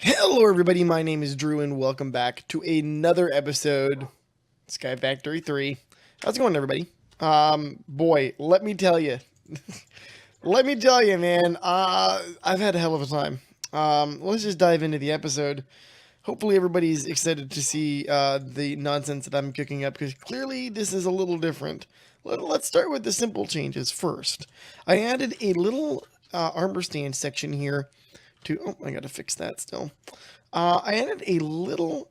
Hello everybody, my name is Drew and welcome back to another episode, Sky Factory 3. How's it going everybody? Boy, let me tell you, man, I've had a hell of a time. Let's just dive into the episode. Hopefully everybody's excited to see the nonsense that I'm cooking up, because clearly this is a little different. Let's start with the simple changes first. I added a little armor stand section here oh, I gotta fix that still. I added a little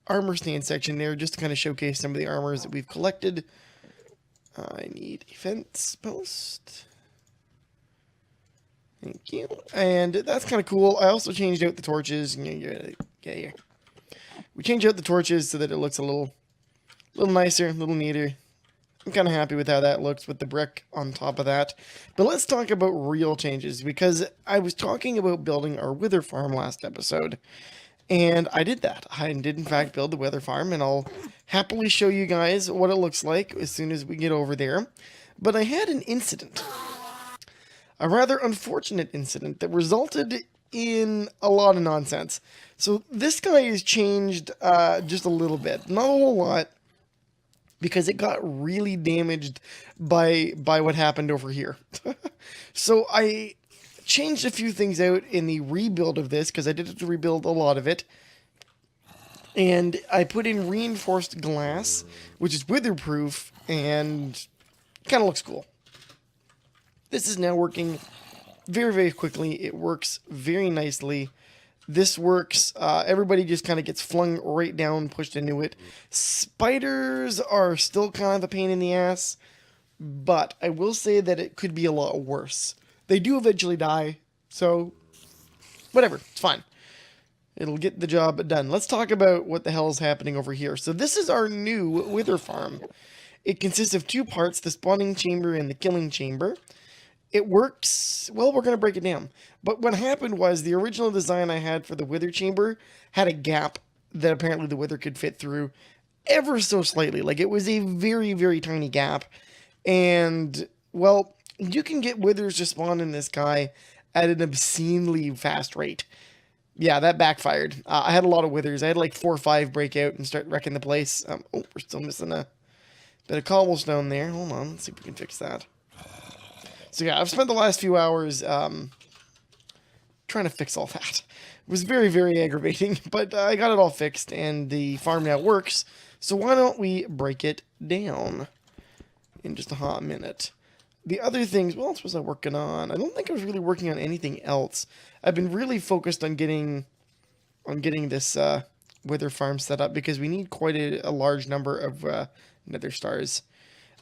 armor stand section there just to kind of showcase some of the armors that we've collected. I need a fence post. Thank you. And that's kind of cool. I also changed out the torches. We changed out the torches so that it looks a little nicer, a little neater. I'm kind of happy with how that looks with the brick on top of that. But let's talk about real changes, because I was talking about building our wither farm last episode. And I did that. I did in fact build the wither farm, and I'll happily show you guys what it looks like as soon as we get over there. But I had an incident. A rather unfortunate incident that resulted in a lot of nonsense. So this guy has changed just a little bit. Not a whole lot, because it got really damaged by what happened over here. So I changed a few things out in the rebuild of this, because I did have to rebuild a lot of it. And I put in reinforced glass, which is witherproof, and kind of looks cool. This is now working very, very quickly. It works very nicely. This works. Everybody just kind of gets flung right down, pushed into it. Spiders are still kind of a pain in the ass, but I will say that it could be a lot worse. They do eventually die, so whatever, it's fine. It'll get the job done. Let's talk about what the hell is happening over here. So this is our new wither farm. It consists of two parts, the spawning chamber and the killing chamber. It works, well, we're going to break it down. But what happened was the original design I had for the wither chamber had a gap that apparently the wither could fit through ever so slightly. Like, it was a very, very tiny gap. And, well, you can get withers to spawn in this guy at an obscenely fast rate. Yeah, that backfired. I had a lot of withers. I had like 4 or 5 break out and start wrecking the place. Oh, we're still missing a bit of cobblestone there. Hold on, let's see if we can fix that. So yeah, I've spent the last few hours trying to fix all that. It was very, very aggravating, but I got it all fixed, and the farm now works. So why don't we break it down in just a hot minute? The other things, what else was I working on? I don't think I was really working on anything else. I've been really focused on getting this wither farm set up, because we need quite a large number of nether stars.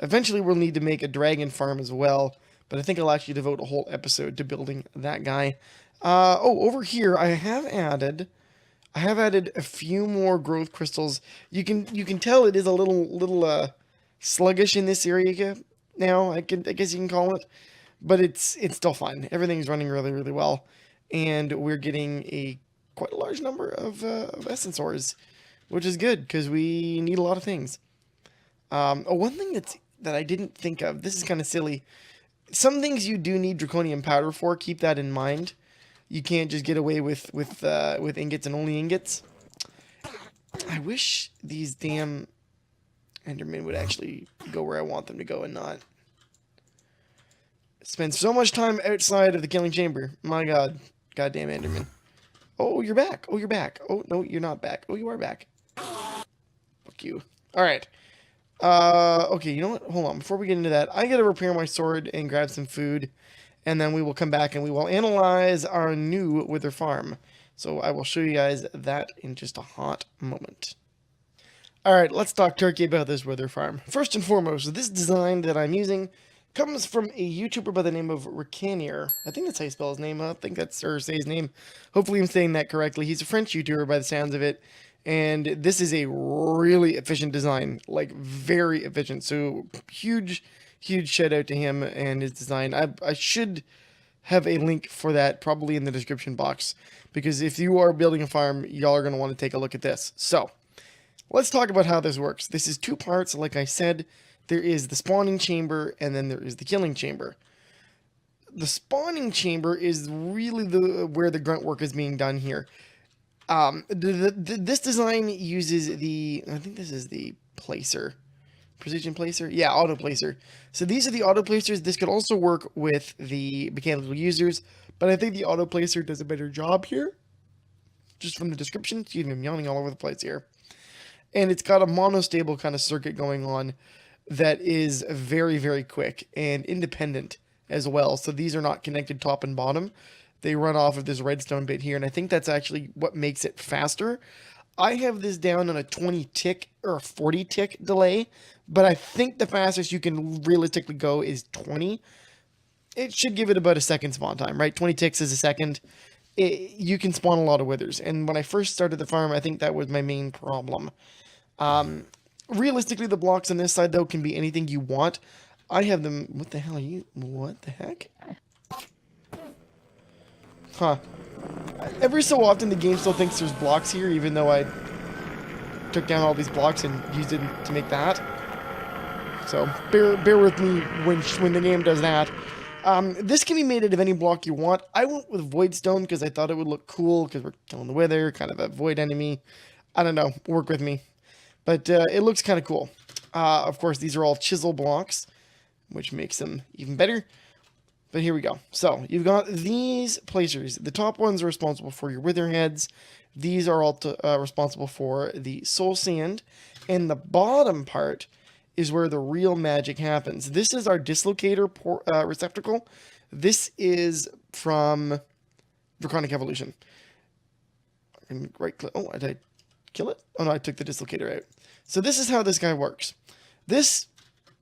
Eventually we'll need to make a dragon farm as well, but I think I'll actually devote a whole episode to building that guy. Over here I have added a few more growth crystals. You can tell it is a little sluggish in this area now. I guess you can call it, but it's still fine. Everything's running really, really well, and we're getting quite a large number of essence ores, which is good because we need a lot of things. One thing that I didn't think of. This is kind of silly. Some things you do need draconium powder for. Keep that in mind. You can't just get away with ingots and only ingots. I wish these damn endermen would actually go where I want them to go and not spend so much time outside of the killing chamber. My god. Goddamn enderman. Oh, you're back. Oh, you're back. Oh, no, you're not back. Oh, you are back. Fuck you. Alright. Okay, you know what? Hold on. Before we get into that, I gotta repair my sword and grab some food, and then we will come back and we will analyze our new wither farm. So I will show you guys that in just a hot moment. Alright, let's talk turkey about this wither farm. First and foremost, this design that I'm using comes from a YouTuber by the name of Ricanier. I think that's how you spell his name. I think that's, or say his name. Hopefully I'm saying that correctly. He's a French YouTuber by the sounds of it. And this is a really efficient design, like very efficient. So huge shout out to him and his design. I should have a link for that probably in the description box, because if you are building a farm, y'all are going to want to take a look at this. So let's talk about how this works. This is 2 parts. Like I said, there is the spawning chamber and then there is the killing chamber. The spawning chamber is really where the grunt work is being done here. This design uses I think this is the placer. Precision placer? Yeah, auto placer. So these are the auto placers. This could also work with the mechanical users, but I think the auto placer does a better job here. Just from the description. Excuse me, I'm yawning all over the place here. And it's got a monostable kind of circuit going on that is very, very quick and independent as well. So these are not connected top and bottom. They run off of this redstone bit here, and I think that's actually what makes it faster. I have this down on a 20 tick or a 40 tick delay, but I think the fastest you can realistically go is 20. It should give it about a second spawn time, right? 20 ticks is a second. You can spawn a lot of withers, and when I first started the farm, I think that was my main problem. Realistically, the blocks on this side, though, can be anything you want. I have them... What the hell are you... What the heck? Huh. Every so often, the game still thinks there's blocks here, even though I took down all these blocks and used it to make that. So, bear with me when the game does that. This can be made out of any block you want. I went with Voidstone because I thought it would look cool, because we're killing the wither, kind of a void enemy. I don't know. Work with me. But it looks kind of cool. Of course, these are all chisel blocks, which makes them even better. But here we go. So, you've got these placers. The top ones are responsible for your wither heads. These are all responsible for the soul sand. And the bottom part is where the real magic happens. This is our dislocator receptacle. This is from Draconic Evolution. Right click. Oh, did I kill it? Oh no, I took the dislocator out. So this is how this guy works. This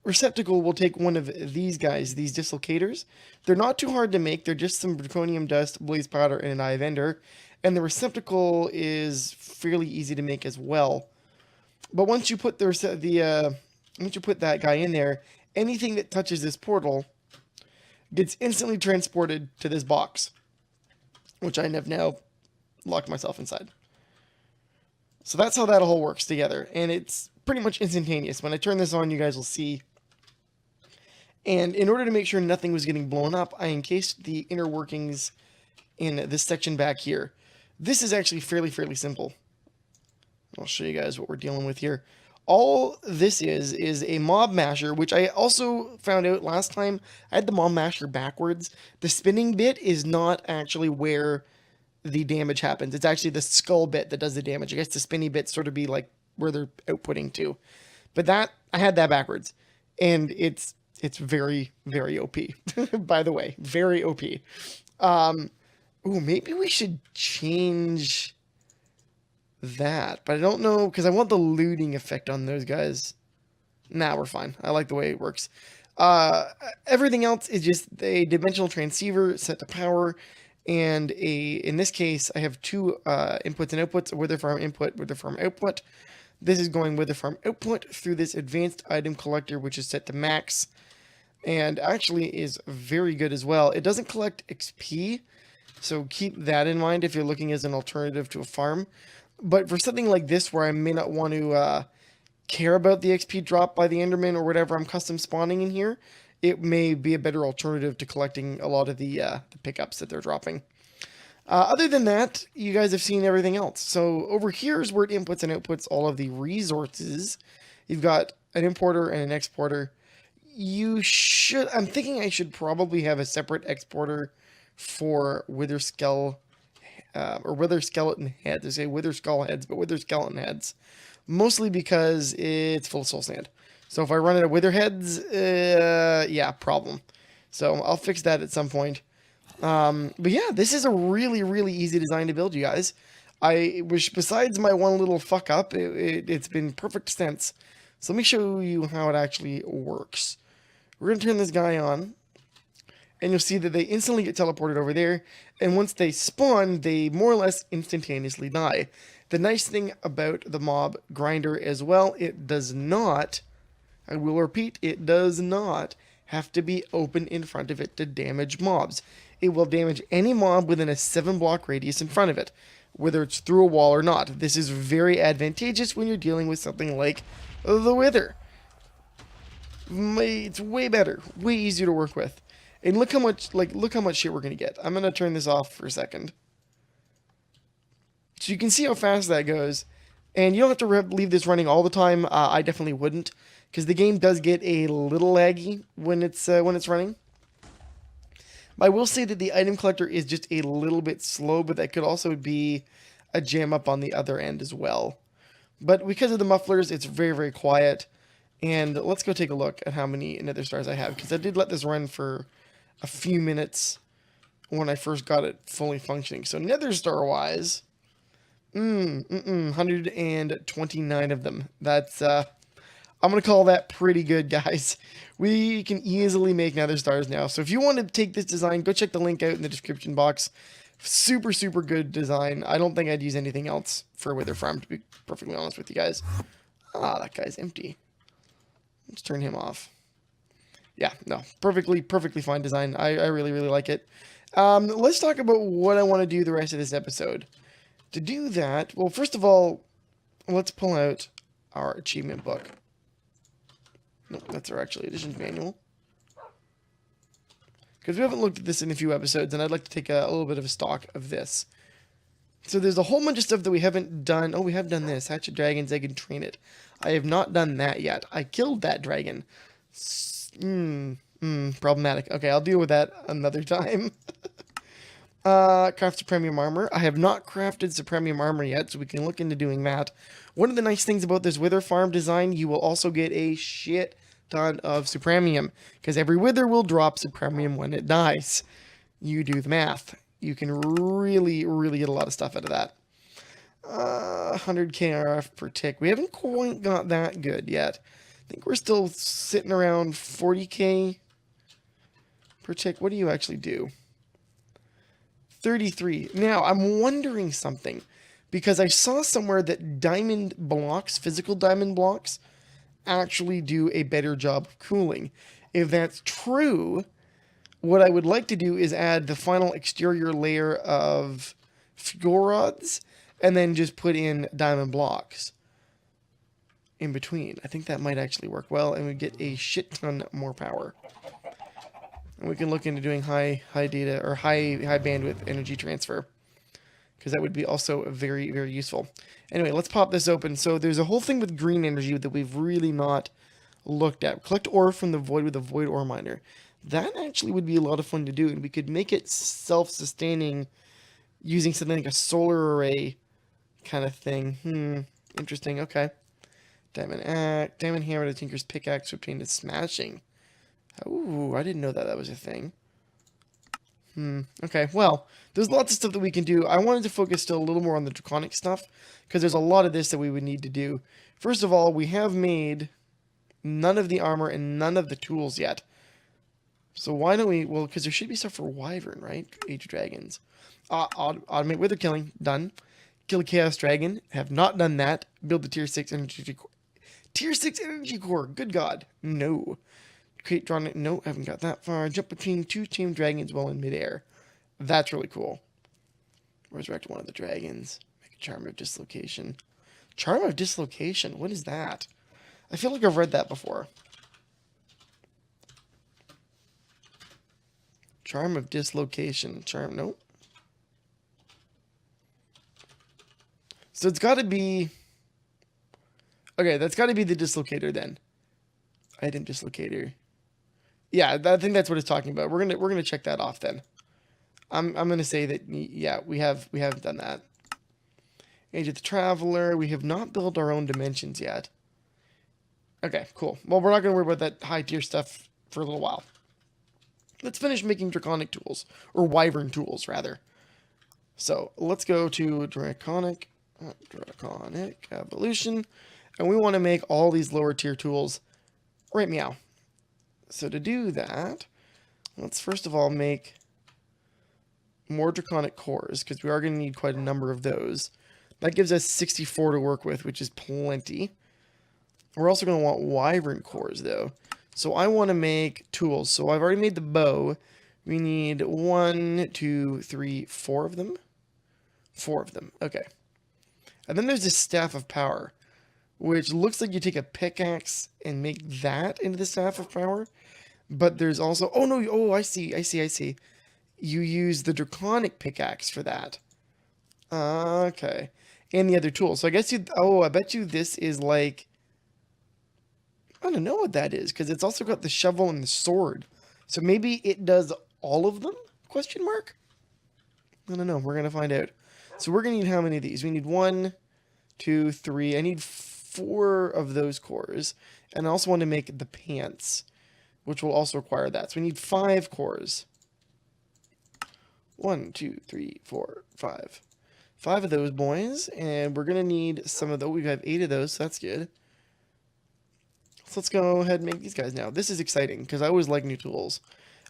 receptacle will take one of these guys, these dislocators. They're not too hard to make. They're just some draconium dust, blaze powder, and an eye of ender. And the receptacle is fairly easy to make as well. But once you put once you put that guy in there, anything that touches this portal gets instantly transported to this box, which I have now locked myself inside. So that's how that whole works together, and it's pretty much instantaneous. When I turn this on, you guys will see. And in order to make sure nothing was getting blown up, I encased the inner workings in this section back here. This is actually fairly simple. I'll show you guys what we're dealing with here. All this is a mob masher, which I also found out last time. I had the mob masher backwards. The spinning bit is not actually where the damage happens. It's actually the skull bit that does the damage. I guess the spinny bit sort of be like where they're outputting to. But that, I had that backwards. And it's very OP. By the way, very OP. Ooh, maybe we should change that. But I don't know, because I want the looting effect on those guys. Nah, we're fine. I like the way it works. Everything else is just a dimensional transceiver set to power. And in this case, I have two inputs and outputs, a wither farm input, wither farm output. This is going wither farm output through this advanced item collector, which is set to max. And actually is very good as well. It doesn't collect XP, so keep that in mind if you're looking as an alternative to a farm. But for something like this, where I may not want to care about the XP drop by the Enderman or whatever I'm custom spawning in here, it may be a better alternative to collecting a lot of the pickups that they're dropping. Other than that, you guys have seen everything else. So over here is where it inputs and outputs all of the resources. You've got an importer and an exporter. I'm thinking I should probably have a separate exporter for wither skeleton heads. I say wither skull heads, but wither skeleton heads. Mostly because it's full of soul sand. So if I run out of wither heads, yeah, problem. So I'll fix that at some point. But yeah, this is a really easy design to build, you guys. Besides my one little fuck up, it's been perfect sense. So let me show you how it actually works. We're going to turn this guy on. And you'll see that they instantly get teleported over there. And once they spawn, they more or less instantaneously die. The nice thing about the mob grinder as well, it does not, I will repeat, it does not have to be open in front of it to damage mobs. It will damage any mob within a 7-block radius in front of it, whether it's through a wall or not. This is very advantageous when you're dealing with something like the Wither. It's way better, way easier to work with. And look how much shit we're gonna get. I'm gonna turn this off for a second. So you can see how fast that goes. And you don't have to leave this running all the time. I definitely wouldn't, because the game does get a little laggy when it's running. I will say that the item collector is just a little bit slow, but that could also be a jam up on the other end as well. But because of the mufflers, it's very, very quiet. And let's go take a look at how many nether stars I have, because I did let this run for a few minutes when I first got it fully functioning. So nether star wise, 129 of them. That's I'm going to call that pretty good, guys. We can easily make nether stars now. So if you want to take this design, go check the link out in the description box. Super, super good design. I don't think I'd use anything else for a wither farm, to be perfectly honest with you guys. Ah, that guy's empty. Let's turn him off. Yeah, no, perfectly fine design. I really, really like it. Let's talk about what I want to do the rest of this episode. To do that, well, first of all, let's pull out our achievement book. Nope, that's our actual editions manual. Because we haven't looked at this in a few episodes, and I'd like to take a little bit of a stock of this. So there's a whole bunch of stuff that we haven't done. Oh, we have done this. Hatch a dragon's egg and train it. I have not done that yet. I killed that dragon. Problematic. Okay, I'll deal with that another time. Craft Supremium Armor. I have not crafted Supremium Armor yet, so we can look into doing that. One of the nice things about this Wither Farm design, you will also get a shit ton of Supremium, because every Wither will drop Supremium when it dies. You do the math. You can really, really get a lot of stuff out of that. 100k RF per tick. We haven't quite got that good yet. I think we're still sitting around 40k per tick. What do you actually do? 33. Now, I'm wondering something, because I saw somewhere that diamond blocks, physical diamond blocks, actually do a better job of cooling. If that's true, what I would like to do is add the final exterior layer of fuel rods, and then just put in diamond blocks in between. I think that might actually work well, and we get a shit ton more power. And we can look into doing high data or high bandwidth energy transfer, because that would be also very, very useful. Anyway, let's pop this open. So there's a whole thing with green energy that we've really not looked at. Collect ore from the void with a void ore miner. That actually would be a lot of fun to do, and we could make it self-sustaining using something like a solar array kind of thing. Interesting. Okay. Diamond hammer to Tinker's pickaxe to obtain its smashing. Ooh, I didn't know that was a thing. Okay, well, there's lots of stuff that we can do. I wanted to focus still a little more on the draconic stuff, because there's a lot of this that we would need to do. First of all, we have made none of the armor and none of the tools yet. So why don't we, well, because there should be stuff for Wyvern, right? Age of Dragons. Automate Wither Killing, done. Kill a Chaos Dragon, have not done that. Build the Tier 6 Energy Core. Tier 6 Energy Core, good God, no. Create drawn, no, haven't got that far. Jump between two tamed dragons while in midair. That's really cool. Resurrect one of the dragons. Make a Charm of Dislocation. Charm of Dislocation, what is that? I feel like I've read that before. Charm of Dislocation. Nope. So it's got to be... Okay, that's got to be the Dislocator then. Item Dislocator. Yeah, I think that's what it's talking about. We're gonna check that off then. I'm gonna say that, yeah, we haven't done that. Age of the Traveler. We have not built our own dimensions yet. Okay, cool. Well, we're not gonna worry about that high tier stuff for a little while. Let's finish making draconic tools, or wyvern tools rather. So let's go to draconic evolution, and we want to make all these lower tier tools. Right, meow. So to do that, let's first of all make more draconic cores, because we are going to need quite a number of those. That gives us 64 to work with, which is plenty. We're also going to want wyvern cores, though. So I want to make tools. So I've already made the bow. We need 1, 2, 3, 4 of them. 4 of them. Okay. And then there's this Staff of Power, which looks like you take a pickaxe and make that into the Staff of Power. But there's also... Oh, no. Oh, I see. You use the Draconic pickaxe for that. Okay. And the other tools. So I guess you... Oh, I bet you this is like... I don't know what that is, because it's also got the shovel and the sword. So maybe it does all of them? Question mark? I don't know. We're going to find out. So we're going to need how many of these? We need 1, 2, 3. I need 4 of those cores. And I also want to make the pants, which will also require that. So we need 5 cores. 1, 2, 3, 4, 5. 5 of those boys. And we're going to need some of those. We have 8 of those, so that's good. So let's go ahead and make these guys now. This is exciting, because I always like new tools.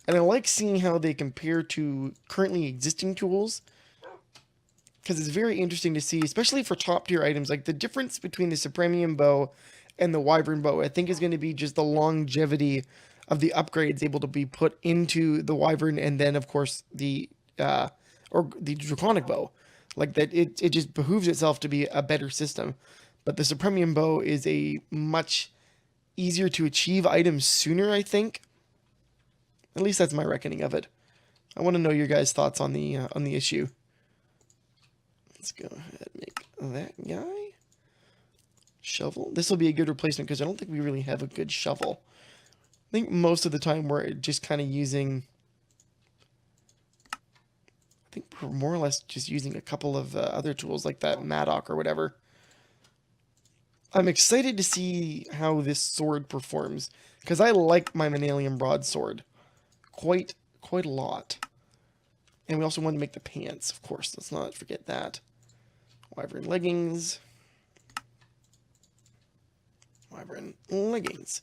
And I like seeing how they compare to currently existing tools, because it's very interesting to see, especially for top tier items, like the difference between the Supremium bow and the Wyvern bow, I think is going to be just the longevity of the upgrades able to be put into the Wyvern, and then of course the Draconic bow. Like that, it just behooves itself to be a better system. But the Supremium bow is a much easier to achieve item sooner, I think. At least that's my reckoning of it. I want to know your guys' thoughts on the issue. Let's go ahead and make that guy. Shovel. This will be a good replacement because I don't think we really have a good shovel. I think most of the time we're just kind of using... I think we're more or less just using a couple of other tools like that Maddock or whatever. I'm excited to see how this sword performs, because I like my Manalium broadsword quite a lot. And we also want to make the pants, of course. Let's not forget that. Wyvern leggings. Wyvern leggings.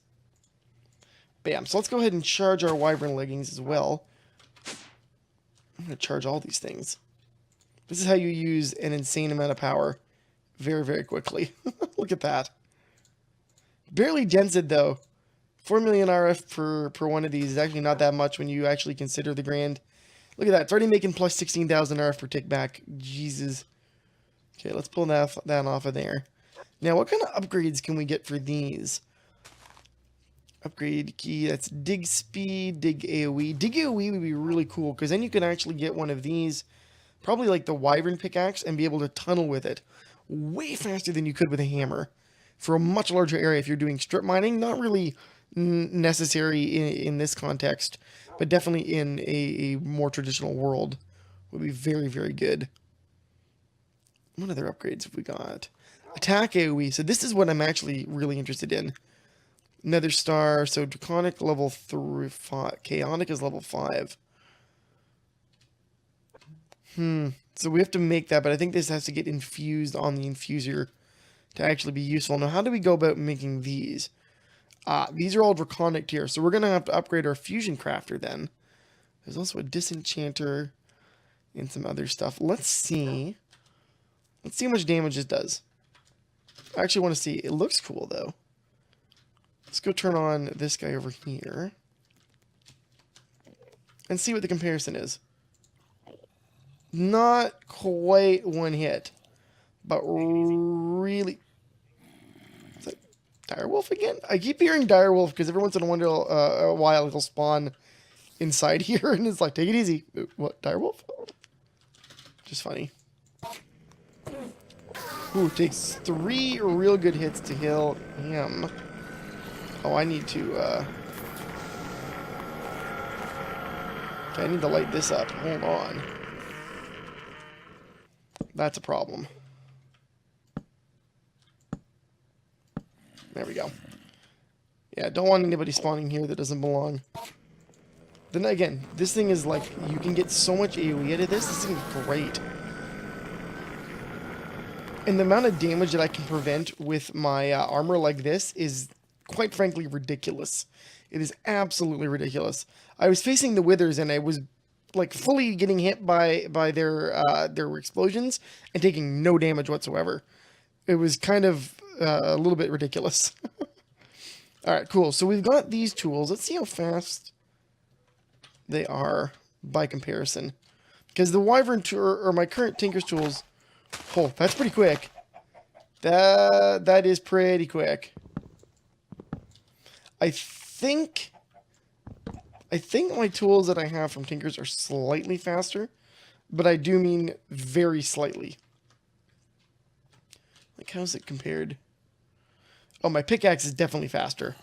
Bam. So let's go ahead and charge our Wyvern leggings as well. I'm going to charge all these things. This is how you use an insane amount of power very, very quickly. Look at that. Barely dents it, though. 4 million RF per one of these is actually not that much when you actually consider the grand. Look at that. It's already making plus 16,000 RF per tick back. Jesus. Okay, let's pull that off of there. Now, what kind of upgrades can we get for these? Upgrade key. That's dig speed, dig AoE. Dig AoE would be really cool, because then you can actually get one of these, probably like the Wyvern pickaxe, and be able to tunnel with it way faster than you could with a hammer for a much larger area if you're doing strip mining. Not really necessary in this context, but definitely in a more traditional world would be very, very good. What other upgrades have we got? Attack AoE. So this is what I'm actually really interested in. Nether Star. So Draconic level 3, 5. Chaotic is level 5. So we have to make that, but I think this has to get infused on the infuser to actually be useful. Now, how do we go about making these? These are all Draconic tier, so we're going to have to upgrade our Fusion Crafter then. There's also a Disenchanter and some other stuff. Let's see. Let's see how much damage it does. I actually want to see. It looks cool, though. Let's go turn on this guy over here and see what the comparison is. Not quite one hit, but really... Is that Direwolf again? I keep hearing Direwolf because every once in a while he'll spawn inside here and it's like, take it easy. What, Direwolf? Just funny. Ooh, takes 3 real good hits to heal him. Oh, I need to, okay, I need to light this up. Hold on. That's a problem. There we go. Yeah, don't want anybody spawning here that doesn't belong. Then again, this thing is like, you can get so much AoE out of this. This thing is great. And the amount of damage that I can prevent with my armor like this is, quite frankly, ridiculous. It is absolutely ridiculous. I was facing the Withers and I was like fully getting hit by their explosions and taking no damage whatsoever. It was kind of a little bit ridiculous. All right, cool. So we've got these tools. Let's see how fast they are by comparison. Because the Wyvern or my current Tinker's tools, oh, that's pretty quick. That is pretty quick. I think my tools that I have from Tinker's are slightly faster, but I do mean very slightly. how's it compared? Oh, my pickaxe is definitely faster.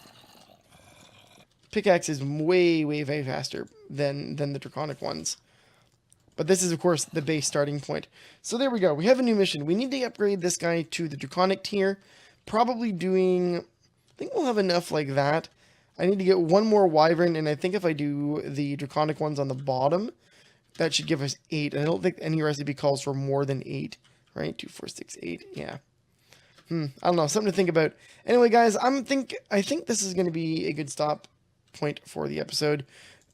Pickaxe is way, way, way faster than the draconic ones. But this is, of course, the base starting point. So there we go. We have a new mission. We need to upgrade this guy to the draconic tier. Probably doing... I think we'll have enough like that. I need to get one more wyvern, and I think if I do the draconic ones on the bottom, that should give us 8. And I don't think any recipe calls for more than 8. Right? 2, 4, 6, 8. Yeah. I don't know. Something to think about. Anyway, guys, I think this is going to be a good stop point for the episode.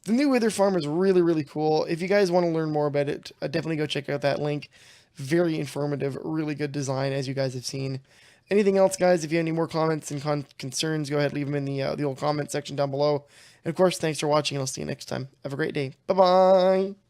The new Wither Farm is really, really cool. If you guys want to learn more about it, definitely go check out that link. Very informative, really good design, as you guys have seen. Anything else, guys? If you have any more comments and concerns, go ahead, leave them in the old comment section down below. And, of course, thanks for watching, and I'll see you next time. Have a great day. Bye-bye!